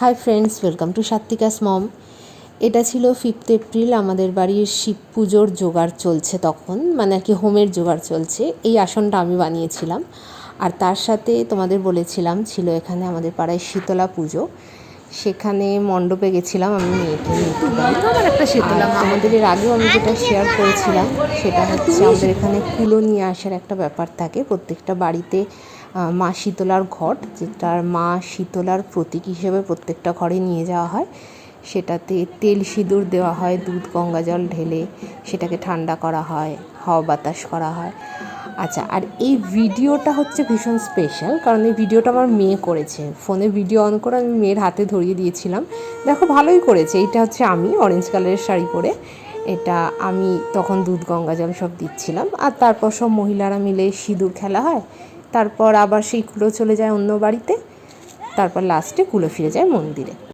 Hi friends, welcome to সাত্বিকাস মম। এটা ছিল 5 April. আমাদের বাড়ির শিব পুজোর জোগাড় চলছে তখন, মানে আর কি হোমের জোগাড় চলছে। এই আসনটা আমি বানিয়েছিলাম। আর তার সাথে তোমাদের বলেছিলাম ছিল এখানে আমাদের পাড়ায় শীতলা পুজো। সেখানে মণ্ডপে গেছিলাম আমি মেয়েকে নিতে। আমার একটা শীতলা মা আমাদের এর আগেও আমি যেটা শেয়ার করেছিলাম সেটা হচ্ছে আমাদের এখানে কুলো নিয়ে আসার একটা ব্যাপার থাকে প্রত্যেকটা বাড়িতে। মা শীতলার ঘট, যেটার মা শীতলার প্রতীক হিসেবে প্রত্যেকটা ঘরে নিয়ে যাওয়া হয়। সেটাতে তেল সিঁদুর দেওয়া হয়, দুধ গঙ্গা জল ঢেলে সেটাকে ঠান্ডা করা হয়, হাওয়া বাতাস করা হয়। আচ্ছা, আর এই ভিডিওটা হচ্ছে ভীষণ স্পেশাল, কারণ এই ভিডিওটা আমার মেয়ে করেছে। ফোনে ভিডিও অন করে আমি মেয়ের হাতে ধরিয়ে দিয়েছিলাম। দেখো, ভালোই করেছে। এইটা হচ্ছে আমি অরেঞ্জ কালারের শাড়ি পরে, এটা আমি তখন দুধ গঙ্গা জল সব দিচ্ছিলাম। আর তারপর সব মহিলারা মিলে সিঁদুর খেলা হয়। তারপর আবার সেই কুলো চলে যায় অন্য বাড়িতে, তারপর লাস্টে কুলো ফিরে যায় মন্দিরে।